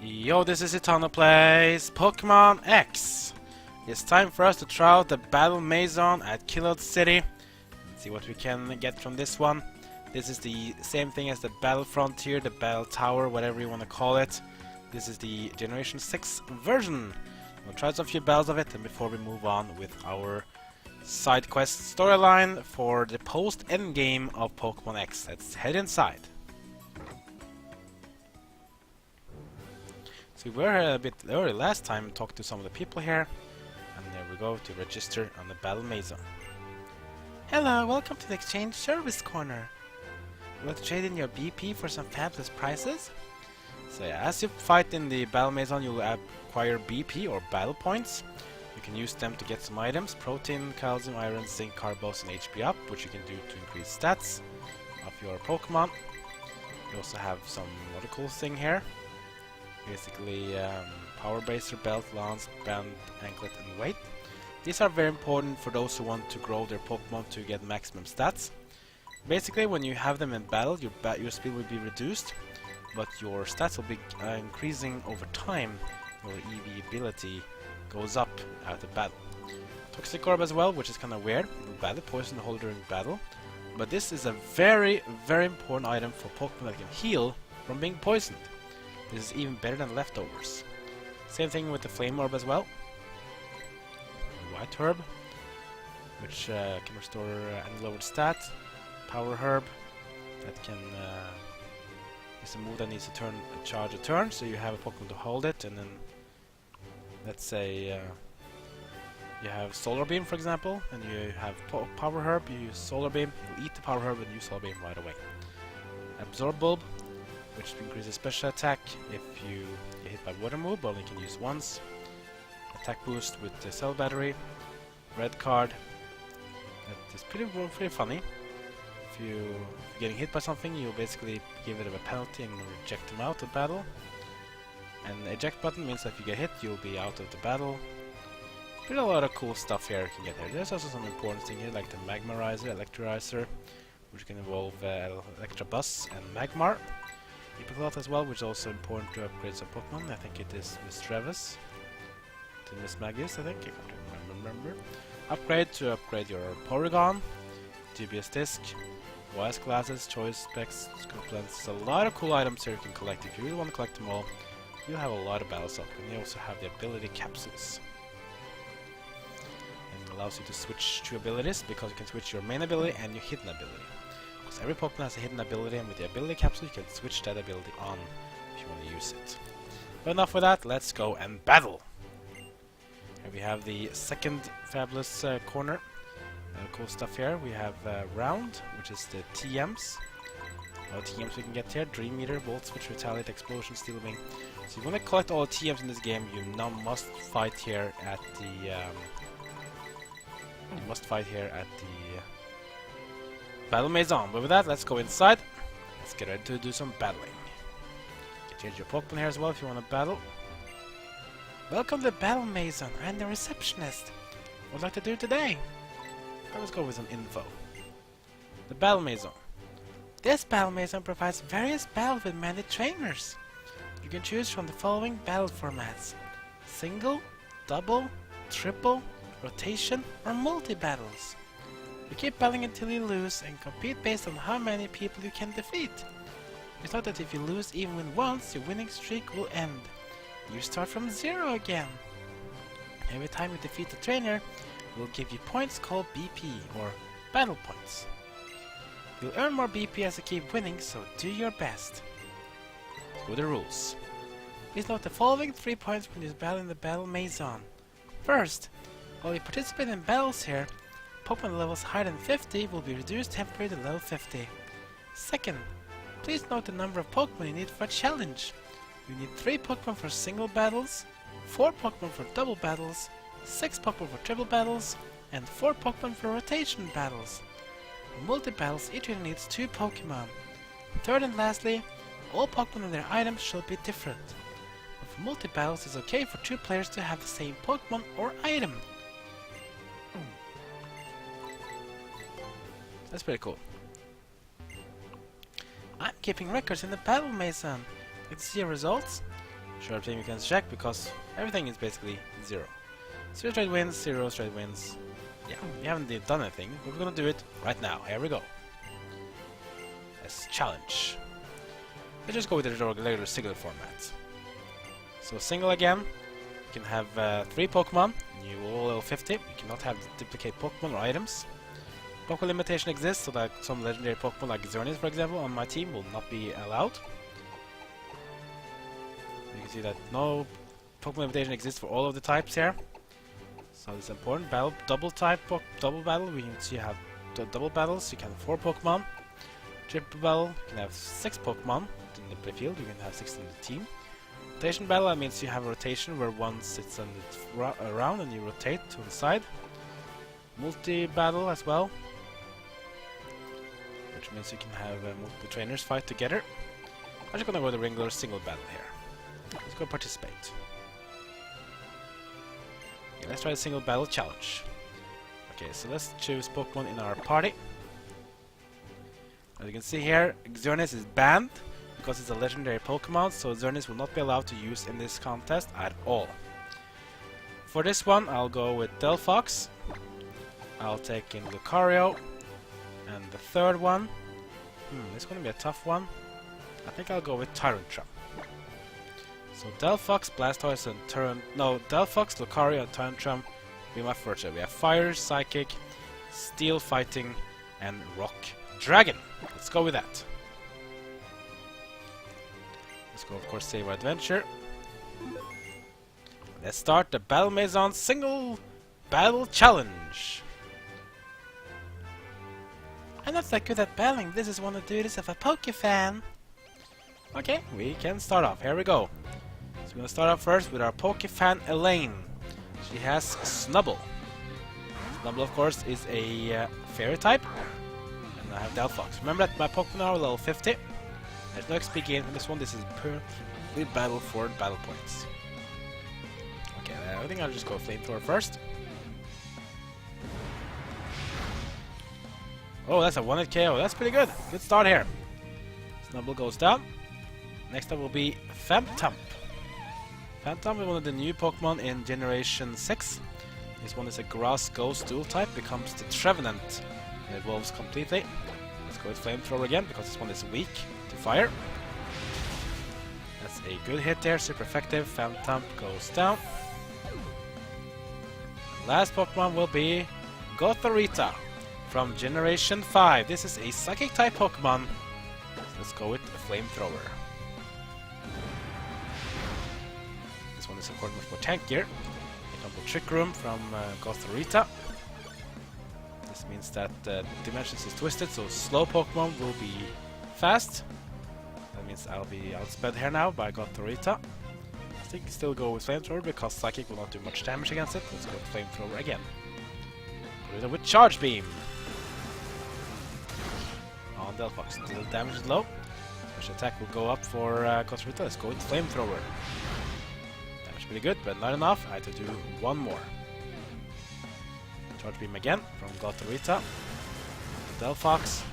Yo, this is Eternal Plays Pokemon X. It's time for us to try out the Battle Maison at Kiloude City. Let's see what we can get from this one. This is the same thing as the Battle Frontier, the Battle Tower, whatever you want to call it. This is the Generation 6 version. We'll try out a few battles of it and before we move on with our side quest storyline for the post-endgame of Pokemon X. Let's head inside. So we were a bit early last time, talked to some of the people here, and there we go to register on the Battle Maison. Hello, welcome to the Exchange Service Corner. You want to trade in your BP for some fabulous prices? So yeah, as you fight in the Battle Maison, you'll acquire BP or battle points. You can use them to get some items, protein, calcium, iron, zinc, carbos, and HP up, which you can do to increase stats of your Pokemon. You also have some other cool thing here. Basically, power bracer, belt, lance, band, anklet, and weight. These are very important for those who want to grow their Pokemon to get maximum stats. Basically, when you have them in battle, your speed will be reduced, but your stats will be increasing over time. Your Eevee ability goes up after battle. Toxic Orb as well, which is kind of weird. You battle poison the hole during battle, but this is a very, very important item for Pokemon that can heal from being poisoned. This is even better than leftovers. Same thing with the Flame Orb as well. White Herb, which can restore any lowered stat. Power Herb, that can is a move that needs to charge a turn, so you have a Pokemon to hold it, and then let's say you have Solar Beam, for example, and you have Power Herb, you use Solar Beam, you eat the Power Herb and use Solar Beam right away. Absorb Bulb, which increases special attack if you get hit by water move, but only can use once. Attack boost with the cell battery. Red card. That is pretty funny. If you're getting hit by something, you basically give it a penalty and reject them out of battle. And the eject button means that if you get hit, you'll be out of the battle. Pretty a lot of cool stuff here you can get there. There's also some important things here, like the Magmarizer, Electrolyzer, which can evolve Electabuzz and Magmar. Cloth as well, which is also important to upgrade some Pokemon. I think it is Miss Travis. To Miss Magius, I think. I can't remember. Upgrade to upgrade your Porygon. Dubious Disc. Wise Glasses, Choice Specs, Scope Lens. There's a lot of cool items here you can collect. If you really want to collect them all, you'll have a lot of battles up. And you also have the ability capsules. And it allows you to switch two abilities, because you can switch your main ability and your hidden ability. Every Pokemon has a hidden ability, and with the ability capsule you can switch that ability on if you want to use it. But enough with that, let's go and battle! Here we have the second fabulous corner. Cool stuff here. We have Round, which is the TMs. TMs we can get here. Dream Meter, Volt Switch, Retaliate, Explosion, Steel Wing. So you want to collect all the TMs in this game, you now must fight here at the Battle Maison. But with that, let's go inside. Let's get ready to do some battling. You can change your Pokemon here as well if you want to battle. Welcome to the Battle Maison. I'm the receptionist. What would you like to do today? Let's go with some info. The Battle Maison. This Battle Maison provides various battles with many trainers. You can choose from the following battle formats: single, double, triple, rotation, or multi-battles. You keep battling until you lose and compete based on how many people you can defeat. It's not that if you lose even win once, your winning streak will end. You start from 0 again. Every time you defeat a trainer, it will give you points called BP, or battle points. You'll earn more BP as you keep winning, so do your best. Let's go to the rules. Please note the following 3 points when you battle in the Battle Maison. First, while you participate in battles here, Pokemon levels higher than 50 will be reduced temporarily to level 50. Second, please note the number of Pokemon you need for a challenge. You need 3 Pokemon for single battles, 4 Pokemon for double battles, 6 Pokemon for triple battles, and 4 Pokemon for rotation battles. For multi-battles, each trainer needs 2 Pokemon. Third and lastly, all Pokemon and their items should be different. But for multi-battles, it's okay for 2 players to have the same Pokemon or item. That's pretty cool. I'm keeping records in the Battle Maison. Let's see your results. Sure thing we can check because everything is basically 0. 0 straight wins, 0 straight wins. Yeah, we haven't done anything, but we're gonna do it right now. Here we go. Let's challenge. Let's just go with the regular single format. So single again, you can have 3 Pokemon, you all level 50, you cannot have duplicate Pokemon or items. Pokemon limitation exists, so that some legendary Pokemon like Serena, for example, on my team will not be allowed. You can see that no Pokemon limitation exists for all of the types here. So it's important. Double battle, means you have double battles, you can have 4 Pokemon. Triple battle, you can have 6 Pokemon in the field, you can have 6 in the team. Rotation battle, that means you have a rotation where one sits on the around and you rotate to the side. Multi-battle as well, which means you can have multiple trainers fight together. I'm just gonna go with the regular single battle here. Let's go participate. Okay, let's try the single battle challenge. Okay, so let's choose Pokemon in our party. As you can see here, Xerneas is banned because it's a legendary Pokemon, so Xerneas will not be allowed to use in this contest at all. For this one, I'll go with Delphox. I'll take in Lucario. And the third one, it's gonna be a tough one. I think I'll go with Tyrantrum. So Delphox, Blastoise, and Delphox, Lucario, and Tyrantrum will be my first set. We have Fire, Psychic, Steel Fighting, and Rock Dragon. Let's go with that. Let's go, of course, save our adventure. Let's start the Battle Maison Single Battle Challenge. I'm not that good at battling. This is one of the duties of a Pokefan. Okay, we can start off. Here we go. So we're gonna start off first with our Pokefan Elaine. She has Snubble. Snubble, of course, is a fairy type. And I have Delphox. Remember that my Pokemon are level 50. There's no XP gain from this one. This is purely battle for battle points. Okay, I think I'll just go Flamethrower first. Oh, that's a 1-hit KO. That's pretty good. Good start here. Snubble goes down. Next up will be Phantump. Phantump is one of the new Pokemon in Generation 6. This one is a Grass Ghost dual type, becomes the Trevenant. It evolves completely. Let's go with Flamethrower again, because this one is weak to fire. That's a good hit there, super effective. Phantump goes down. Last Pokemon will be Gothorita from Generation 5. This is a Psychic type Pokemon. Let's go with a Flamethrower. This one is of course much more tankier. Example, Trick Room from Gothorita. This means that the dimensions is twisted, so slow Pokemon will be fast. That means I'll be outsped here now by Gothorita. I think still go with Flamethrower because Psychic will not do much damage against it. Let's go with Flamethrower again. Go with Charge Beam. On Delphox, still damage is low. Special attack will go up for Gothorita. Let's go with Flamethrower. Damage pretty good, but not enough. I have to do one more. Charge Beam again from Gothorita. Delphox.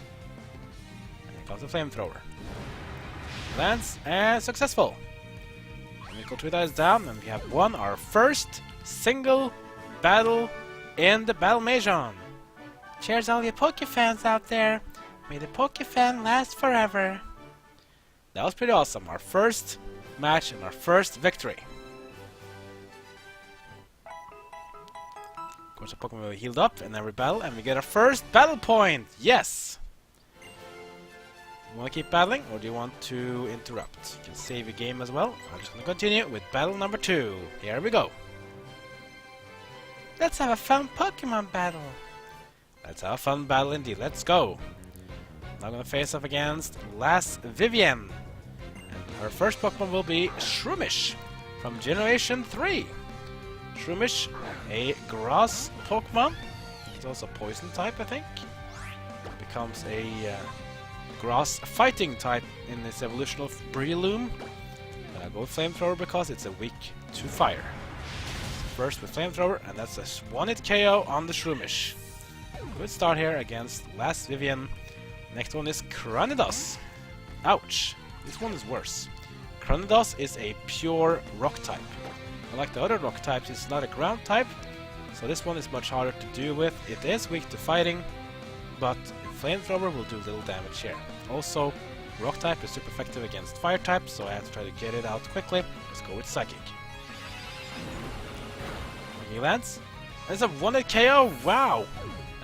And then comes the Flamethrower. Lands and successful. And Gothorita is down, and we have won our first single battle in the Battle Maison. Cheers all you Pokefans out there. May the Pokefan last forever. That was pretty awesome. Our first match and our first victory. Of course, our Pokemon will be healed up in every battle, and we get our first battle point. Yes! You want to keep battling, or do you want to interrupt? You can save your game as well. I'm just going to continue with battle number 2. Here we go. Let's have a fun Pokemon battle. Let's have a fun battle indeed. Let's go. Now I'm going to face off against Last Vivian. And our first Pokemon will be Shroomish from Generation 3. Shroomish, a grass Pokemon. It's also a poison type, I think. Becomes a grass fighting type in its evolution of Breloom. And I'll go with Flamethrower because it's a weak to fire. First with Flamethrower, and that's a 1-hit KO on the Shroomish. Good start here against Last Vivian. Next one is Cranidos. Ouch. This one is worse. Cranidos is a pure rock type. Unlike the other rock types, it's not a ground type, so this one is much harder to deal with. It is weak to fighting, but Flamethrower will do little damage here. Also, rock type is super effective against fire type, so I have to try to get it out quickly. Let's go with Psychic. He lands. There's a 1-hit KO! Wow!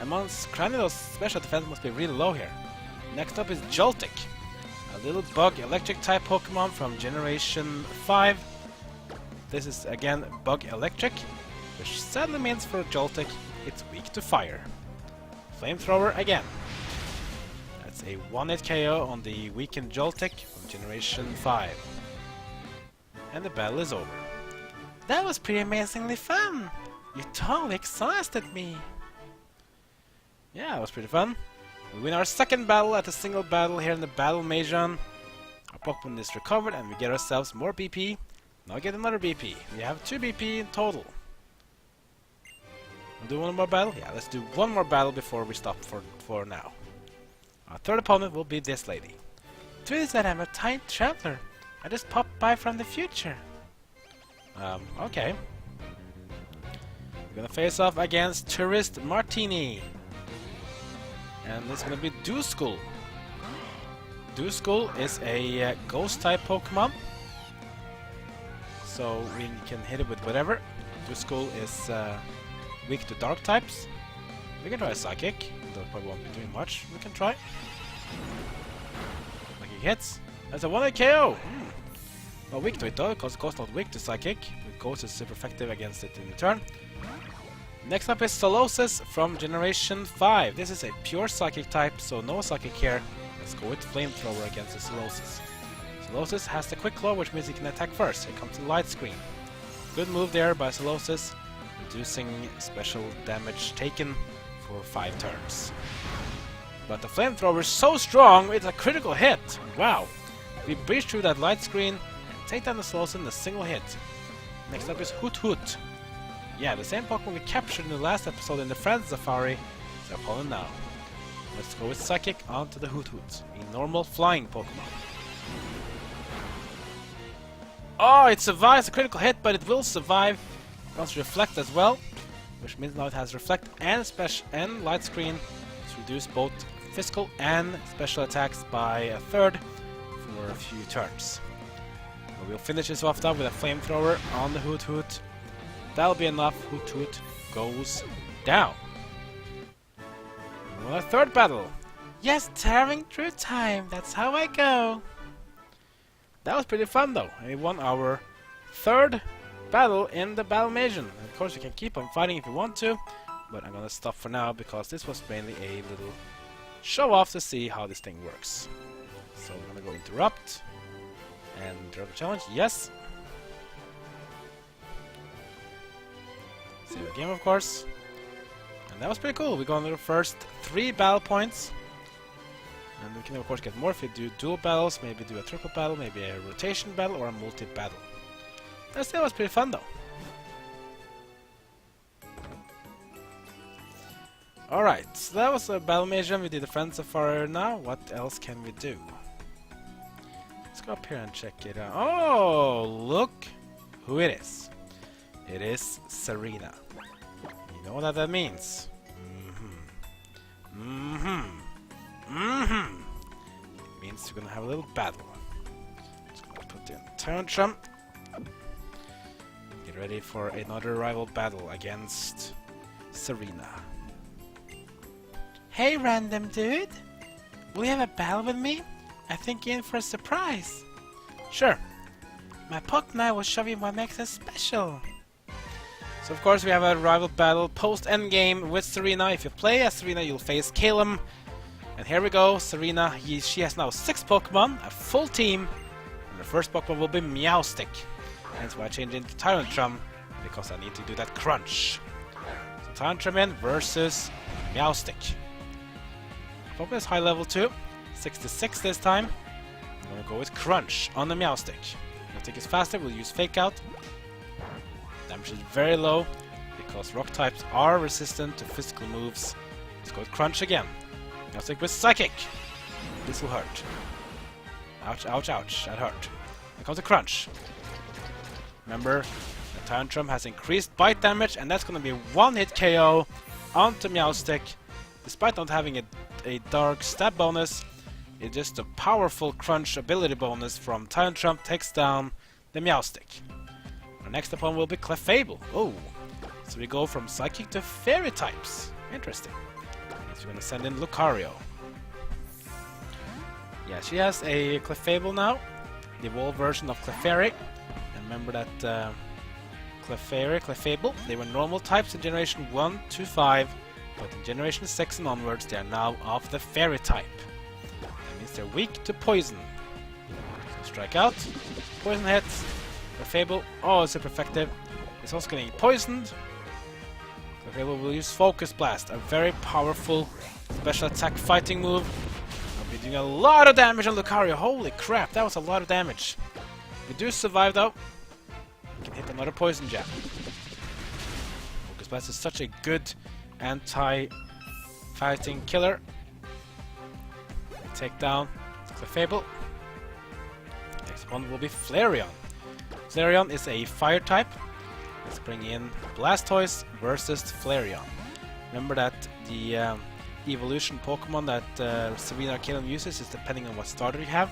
Amongst Cranidos' special defense must be really low here. Next up is Joltik, a little bug electric type Pokemon from Generation 5. This is again bug electric, which sadly means for Joltik it's weak to fire. Flamethrower again. That's a 1-hit KO on the weakened Joltik from Generation 5. And the battle is over. That was pretty amazingly fun! You totally exhausted me! Yeah, it was pretty fun. We win our second battle at a single battle here in the Battle Maison. Our Pokemon is recovered and we get ourselves more BP. Now get another BP. We have 2 BP in total. We'll do one more battle? Yeah, let's do one more battle before we stop for now. Our third opponent will be this lady. Truth is that I'm a time traveler. I just popped by from the future. Okay. We're gonna face off against Tourist Martini. And it's gonna be Duskull. Duskull is a ghost type Pokemon, so we can hit it with whatever. Duskull is weak to dark types. We can try a Psychic, though it probably won't be doing much. We can try. Like he hits. That's a 1-hit KO! Well, weak to it though, because Ghost not weak to Psychic. Ghost is super effective against it in return. Next up is Solosis from Generation 5. This is a pure Psychic type, so no Psychic here. Let's go with Flamethrower against the Solosis. Solosis has the Quick Claw, which means he can attack first. Here comes the Light Screen. Good move there by Solosis, reducing special damage taken for 5 turns. But the Flamethrower is so strong, it's a critical hit! Wow! We breach through that Light Screen and take down the Solosis in a single hit. Next up is Hoot Hoot. Yeah, the same Pokemon we captured in the last episode in the Friends Safari is our opponent now. Let's go with Psychic onto the Hoot Hoot, a normal flying Pokemon. Oh, it survives a critical hit, but it will survive. It wants Reflect as well, which means now it has Reflect and Light Screen to reduce both physical and special attacks by a third for a few turns. But we'll finish this off with a Flamethrower on the Hoot Hoot. That'll be enough. Hoot Hoot goes down. Well, a third battle. Yes, tearing through time. That's how I go. That was pretty fun though. We won our third battle in the Battle Maison. Of course, you can keep on fighting if you want to, but I'm gonna stop for now because this was mainly a little show off to see how this thing works. So we're gonna go interrupt and interrupt the challenge. Yes. Save the game, of course. And that was pretty cool. We got the first 3 battle points. And we can of course get more if we do dual battles, maybe do a triple battle, maybe a rotation battle or a multi-battle. That still was pretty fun though. Alright, so that was a Battle Maison. We did the Friends Safari now. What else can we do? Let's go up here and check it out. Oh, look who it is. It is Serena. You know what that means? It means we're gonna have a little battle. Just gonna put in Tantrum. Get ready for another rival battle against Serena. Hey random dude! Will you have a battle with me? I think you're in for a surprise. Sure. My Pokemon and I will show you what makes us special. So of course we have a rival battle post-endgame with Serena. If you play as Serena, you'll face Calum. And here we go, Serena, she has now 6 Pokemon, a full team. And the first Pokemon will be Meowstic. Hence why I changed into Tyrantrum, because I need to do that crunch. So Tyrantrum in versus Meowstic. Pokemon is high level 2, 66 this time. I'm gonna go with Crunch on the Meowstic. Meowstic is faster, we'll use Fake Out. Damage is very low, because rock types are resistant to physical moves. Let's go with Crunch again. Meowstic with Psychic. This will hurt. Ouch, ouch, ouch. That hurt. Here comes the crunch. Remember, the Tantrum has increased bite damage, and that's going to be one-hit KO onto Meowstic. Despite not having a dark stab bonus, it's just a powerful crunch ability bonus from Tantrum takes down the Meowstic. Our next opponent will be Clefable. Oh, so we go from Psychic to Fairy types. Interesting. So we're going to send in Lucario. Yeah, she has a Clefable now, the evolved version of Clefairy. And remember that Clefable, they were normal types in Generation 1 to 5, but in Generation 6 and onwards they are now of the Fairy type. That means they're weak to poison. So strike out, poison hits, Clefable, oh, super effective. It's also getting poisoned. Clefable will use Focus Blast, a very powerful special attack fighting move. I'll be doing a lot of damage on Lucario. Holy crap, that was a lot of damage. We do survive though. We can hit another poison jab. Focus Blast is such a good anti-fighting killer. We take down Clefable. Next one will be Flareon. Flareon is a fire type. Let's bring in Blastoise versus Flareon. Remember that the evolution Pokemon that Serena or Kalos uses is depending on what starter you have.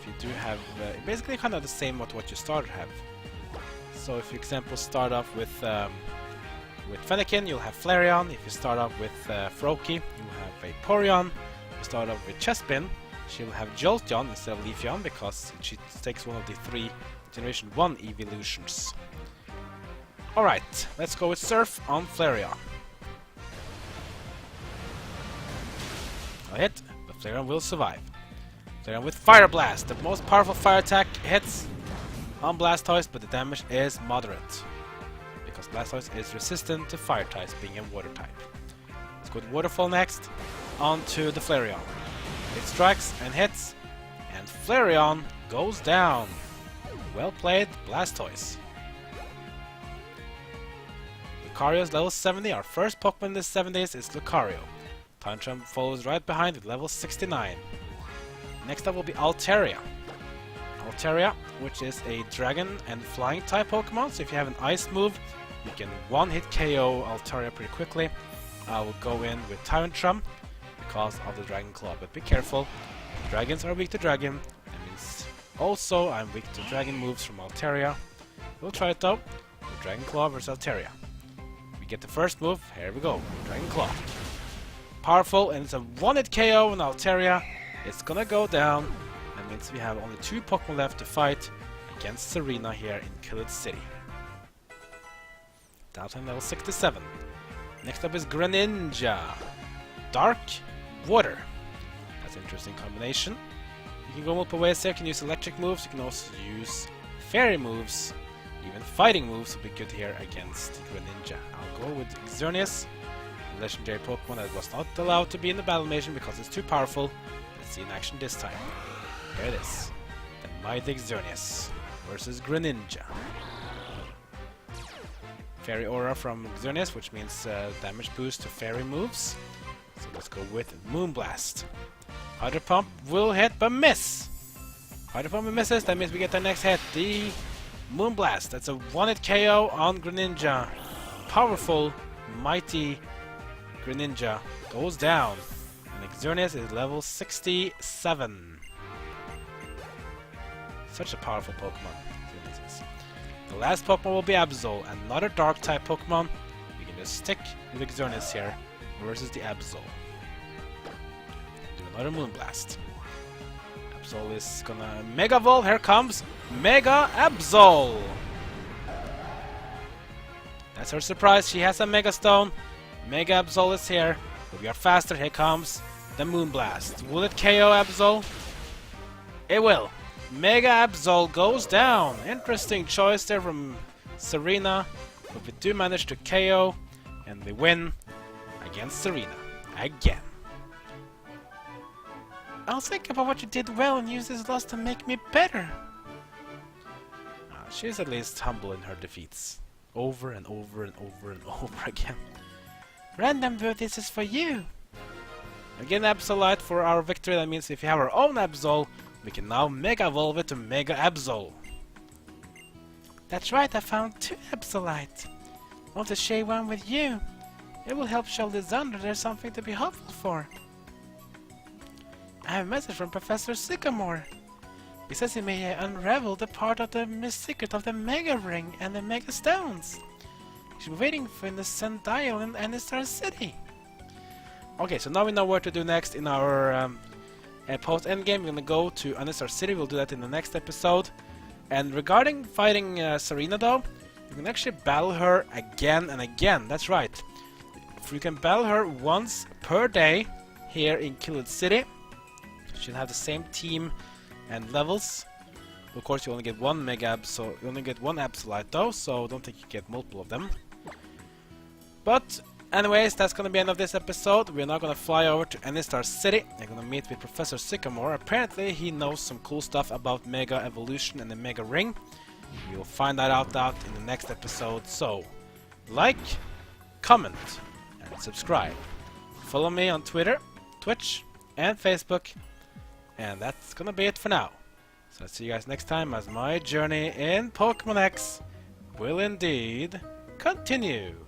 If you do have, basically kind of the same what your starter have. So if you, example, start off with Fennekin, you'll have Flareon. If you start off with Froakie, you'll have Vaporeon. If you start off with Chespin, she will have Jolteon instead of Leafeon because she takes one of the 3 Generation 1 evolutions. Alright, let's go with Surf on Flareon. No hit, but Flareon will survive. Flareon with Fire Blast, the most powerful fire attack, hits on Blastoise, but the damage is moderate. Because Blastoise is resistant to fire types, being a water type. Let's go with Waterfall next, onto the Flareon. It strikes and hits, and Flareon goes down. Well played, Blastoise. Lucario is level 70. Our first Pokemon in the 70s is Lucario. Tantrum follows right behind with level 69. Next up will be Altaria. Altaria, which is a dragon and flying type Pokemon. So if you have an ice move, you can one-hit KO Altaria pretty quickly. I will go in with Tantrum because of the Dragon Claw, but be careful. Dragons are weak to dragon. That means also I'm weak to dragon moves from Altaria. We'll try it though. With Dragon Claw versus Altaria. We get the first move. Here we go. Dragon Claw. Powerful, and it's a one-hit KO on Altaria. It's gonna go down. That means we have only 2 Pokemon left to fight against Serena here in Kiloude City. Down to level 67. Next up is Greninja. Dark Water. That's an interesting combination. You can go multiple ways here. You can use electric moves. You can also use fairy moves. Even fighting moves will be good here against Greninja. I'll go with Xerneas, a legendary Pokemon that was not allowed to be in the Battle Maison because it's too powerful. Let's see in action this time. Here it is. The mighty Xerneas versus Greninja. Fairy Aura from Xerneas, which means damage boost to fairy moves. So let's go with Moonblast. Hydro Pump will hit but miss. Hydro Pump misses, that means we get the next hit. The Moonblast. That's a one-hit KO on Greninja. Powerful, mighty Greninja goes down. And Xerneas is level 67. Such a powerful Pokemon. The last Pokemon will be Absol, another dark type Pokemon. We can just stick with Xerneas here versus the Absol. Do another Moonblast. Absol is gonna Mega Evolve. Here comes Mega Absol. That's her surprise. She has a Mega Stone. Mega Absol is here. But we are faster. Here comes the Moonblast. Will it KO Absol? It will. Mega Absol goes down. Interesting choice there from Serena. But we do manage to KO. And we win against Serena. Again. I'll think about what you did well and use this loss to make me better. She's at least humble in her defeats. Over and over and over and over again. Random, this is for you. Again, Absolite for our victory. That means if you have our own Absol, We can now Mega Evolve it to Mega Absol. That's right, I found 2 Absolites. Want to share one with you? It will help show Lysander there's something to be hopeful for. I have a message from Professor Sycamore. He says he may unravel the part of the secret of the Mega Ring and the Mega Stones. He's waiting for in the Sundial in Anistar City. Okay, so now we know what to do next in our post-endgame. We're gonna go to Anistar City. We'll do that in the next episode. And regarding fighting Serena, though, you can actually battle her again and again. That's right. You can battle her once per day here in Kiloude City. She'll have the same team and levels. Of course, you only get one Mega so you only get one Absolite though, so don't think you get multiple of them. But anyways, that's gonna be the end of this episode. We're now gonna fly over to Anistar City. We're gonna meet with Professor Sycamore. Apparently, he knows some cool stuff about Mega Evolution and the Mega Ring. You'll find that out in the next episode. So, like, comment, and subscribe. Follow me on Twitter, Twitch, and Facebook. And that's gonna be it for now. So I'll see you guys next time as my journey in Pokemon X will indeed continue.